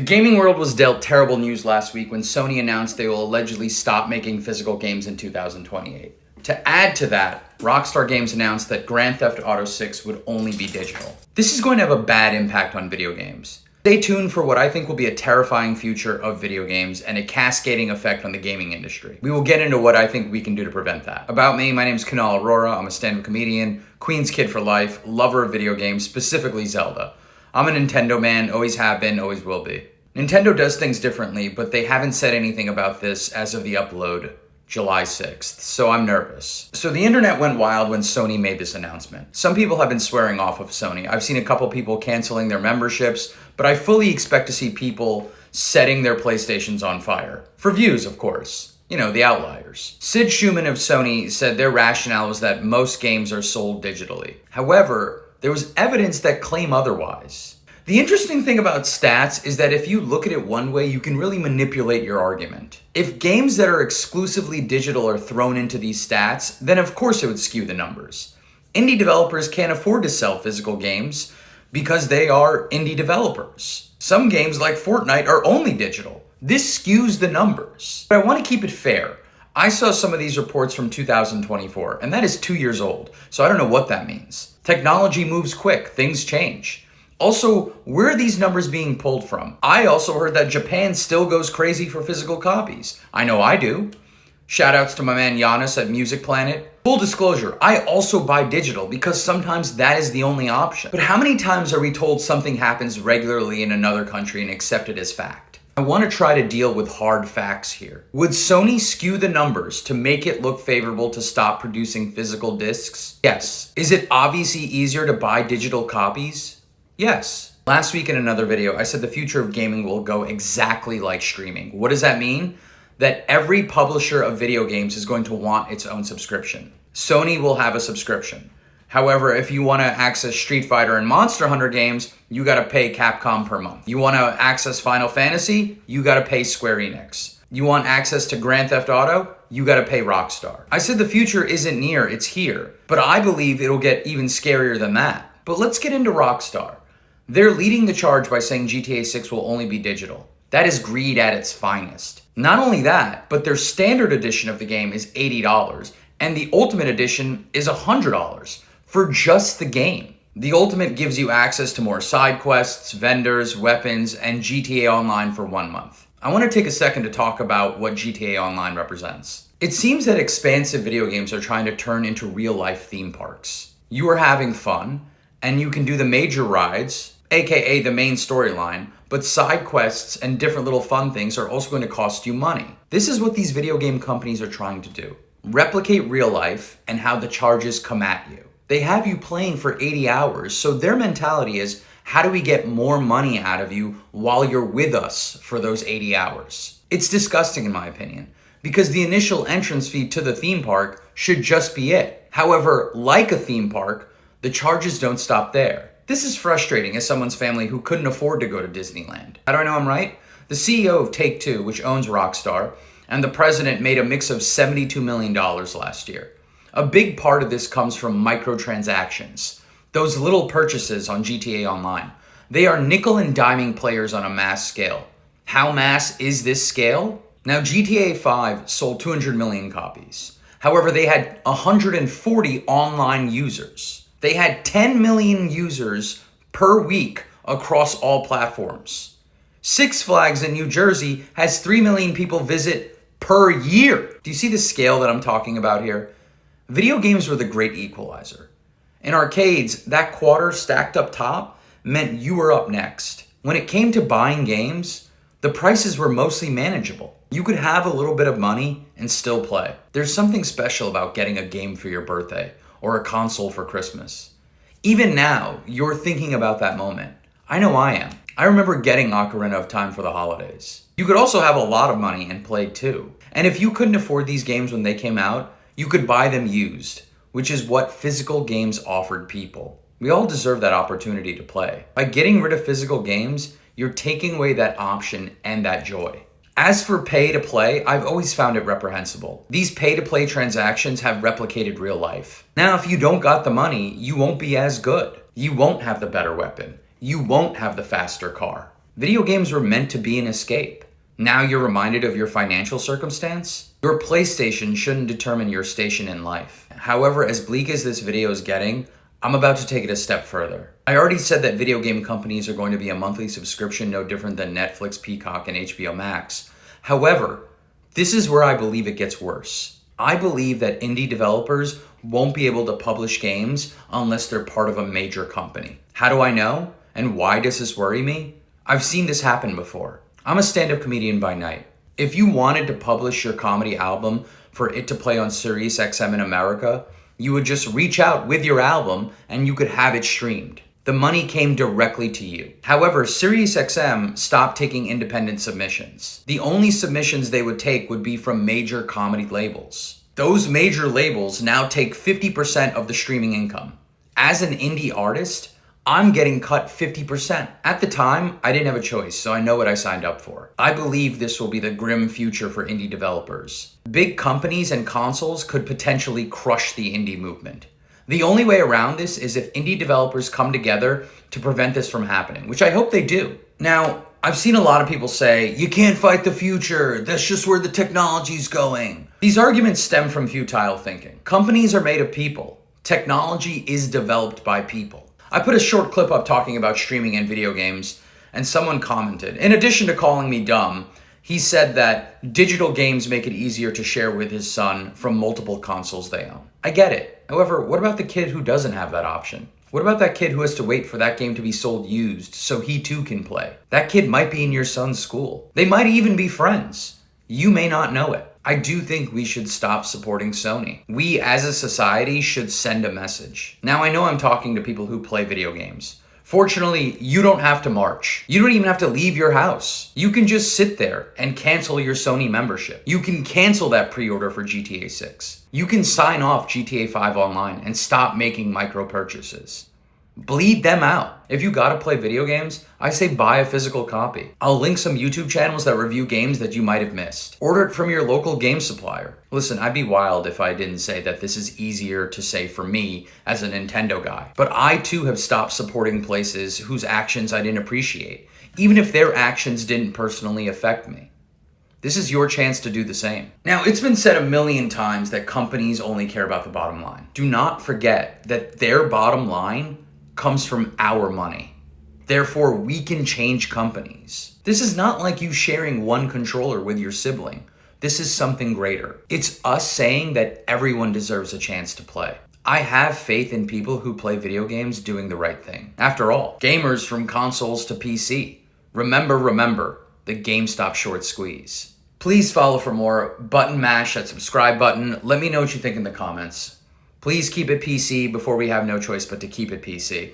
gaming world was dealt terrible news last week when Sony announced they will allegedly stop making physical games in 2028. To add to that, Rockstar Games announced that Grand Theft Auto 6 would only be digital. This is going to have a bad impact on video games. Stay tuned for what I think will be a terrifying future of video games and a cascading effect on the gaming industry. We will get into what I think we can do to prevent that. About me, my name is Kunal Arora. I'm a stand-up comedian, Queens kid for life, lover of video games, specifically Zelda. I'm a Nintendo man, always have been, always will be. Nintendo does things differently, but they haven't said anything about this as of the upload, July 6th, so I'm nervous. So the internet went wild when Sony made this announcement. Some people have been swearing off of Sony. I've seen a couple people canceling their memberships, but I fully expect to see people setting their PlayStations on fire. For views, of course. You know, the outliers. Sid Schumann of Sony said their rationale was that most games are sold digitally. However, there was evidence that claim otherwise. The interesting thing about stats is that if you look at it one way, you can really manipulate your argument. If games that are exclusively digital are thrown into these stats, then of course it would skew the numbers. Indie developers can't afford to sell physical games because they are indie developers. Some games like Fortnite are only digital. This skews the numbers. But I want to keep it fair. I saw some of these reports from 2024, and that is 2 years old, so I don't know what that means. Technology moves quick, things change. Also, where are these numbers being pulled from? I also heard that Japan still goes crazy for physical copies. I know I do. Shoutouts to my man Giannis at Music Planet. Full disclosure, I also buy digital because sometimes that is the only option. But how many times are we told something happens regularly in another country and accept it as fact? I want to try to deal with hard facts here. Would Sony skew the numbers to make it look favorable to stop producing physical discs? Yes. Is it obviously easier to buy digital copies? Yes. Last week in another video, I said the future of gaming will go exactly like streaming. What does that mean? That every publisher of video games is going to want its own subscription. Sony will have a subscription. However, if you want to access Street Fighter and Monster Hunter games, you got to pay Capcom per month. You want to access Final Fantasy, you got to pay Square Enix. You want access to Grand Theft Auto, you got to pay Rockstar. I said the future isn't near, it's here. But I believe it'll get even scarier than that. But let's get into Rockstar. They're leading the charge by saying GTA 6 will only be digital. That is greed at its finest. Not only that, but their standard edition of the game is $80, and the Ultimate Edition is $100 for just the game. The Ultimate gives you access to more side quests, vendors, weapons, and GTA Online for 1 month. I want to take a second to talk about what GTA Online represents. It seems that expansive video games are trying to turn into real-life theme parks. You are having fun, and you can do the major rides, aka the main storyline, but side quests and different little fun things are also going to cost you money. This is what these video game companies are trying to do. Replicate real life and how the charges come at you. They have you playing for 80 hours, so their mentality is, how do we get more money out of you while you're with us for those 80 hours? It's disgusting in my opinion, because the initial entrance fee to the theme park should just be it. However, like a theme park, the charges don't stop there. This is frustrating as someone's family who couldn't afford to go to Disneyland. How do I know I'm right? The CEO of Take-Two, which owns Rockstar, and the president made a mix of $72 million last year. A big part of this comes from microtransactions, those little purchases on GTA Online. They are nickel and diming players on a mass scale. How mass is this scale? Now, GTA 5 sold 200 million copies. However, they had 140 online users. They had 10 million users per week across all platforms. Six Flags in New Jersey has 3 million people visit per year. Do you see the scale that I'm talking about here? Video games were the great equalizer. In arcades, that quarter stacked up top meant you were up next. When it came to buying games, the prices were mostly manageable. You could have a little bit of money and still play. There's something special about getting a game for your birthday or a console for Christmas. Even now, you're thinking about that moment. I know I am. I remember getting Ocarina of Time for the holidays. You could also have a lot of money and play too. And if you couldn't afford these games when they came out, you could buy them used, which is what physical games offered people. We all deserve that opportunity to play. By getting rid of physical games, you're taking away that option and that joy. As for pay to play, I've always found it reprehensible. These pay to play transactions have replicated real life. Now, if you don't got the money, you won't be as good. You won't have the better weapon. You won't have the faster car. Video games were meant to be an escape. Now you're reminded of your financial circumstance? Your PlayStation shouldn't determine your station in life. However, as bleak as this video is getting, I'm about to take it a step further. I already said that video game companies are going to be a monthly subscription no different than Netflix, Peacock, and HBO Max. However, this is where I believe it gets worse. I believe that indie developers won't be able to publish games unless they're part of a major company. How do I know? And why does this worry me? I've seen this happen before. I'm a stand-up comedian by night. If you wanted to publish your comedy album for it to play on SiriusXM in America, you would just reach out with your album and you could have it streamed. The money came directly to you. However, SiriusXM stopped taking independent submissions. The only submissions they would take would be from major comedy labels. Those major labels now take 50% of the streaming income. As an indie artist, I'm getting cut 50%. At the time, I didn't have a choice, so I know what I signed up for. I believe this will be the grim future for indie developers. Big companies and consoles could potentially crush the indie movement. The only way around this is if indie developers come together to prevent this from happening, which I hope they do. Now, I've seen a lot of people say, you can't fight the future, that's just where the technology's going. These arguments stem from futile thinking. Companies are made of people. Technology is developed by people. I put a short clip up talking about streaming in video games, and someone commented, in addition to calling me dumb, he said that digital games make it easier to share with his son from multiple consoles they own. I get it. However, what about the kid who doesn't have that option? What about that kid who has to wait for that game to be sold used so he too can play? That kid might be in your son's school. They might even be friends. You may not know it. I do think we should stop supporting Sony. We as a society should send a message. Now I know I'm talking to people who play video games. Fortunately, you don't have to march. You don't even have to leave your house. You can just sit there and cancel your Sony membership. You can cancel that pre-order for GTA 6. You can sign off GTA 5 online and stop making micro purchases. Bleed them out. If you gotta play video games, I say buy a physical copy. I'll link some YouTube channels that review games that you might have missed. Order it from your local game supplier. Listen, I'd be wild if I didn't say that this is easier to say for me as a Nintendo guy. But I too have stopped supporting places whose actions I didn't appreciate, even if their actions didn't personally affect me. This is your chance to do the same. Now, it's been said a million times that companies only care about the bottom line. Do not forget that their bottom line comes from our money. Therefore, we can change companies. This is not like you sharing one controller with your sibling. This is something greater. It's us saying that everyone deserves a chance to play. I have faith in people who play video games doing the right thing. After all, gamers from consoles to PC. Remember, the GameStop short squeeze. Please follow for more. Button mash that subscribe button. Let me know what you think in the comments. Please keep it PC before we have no choice but to keep it PC.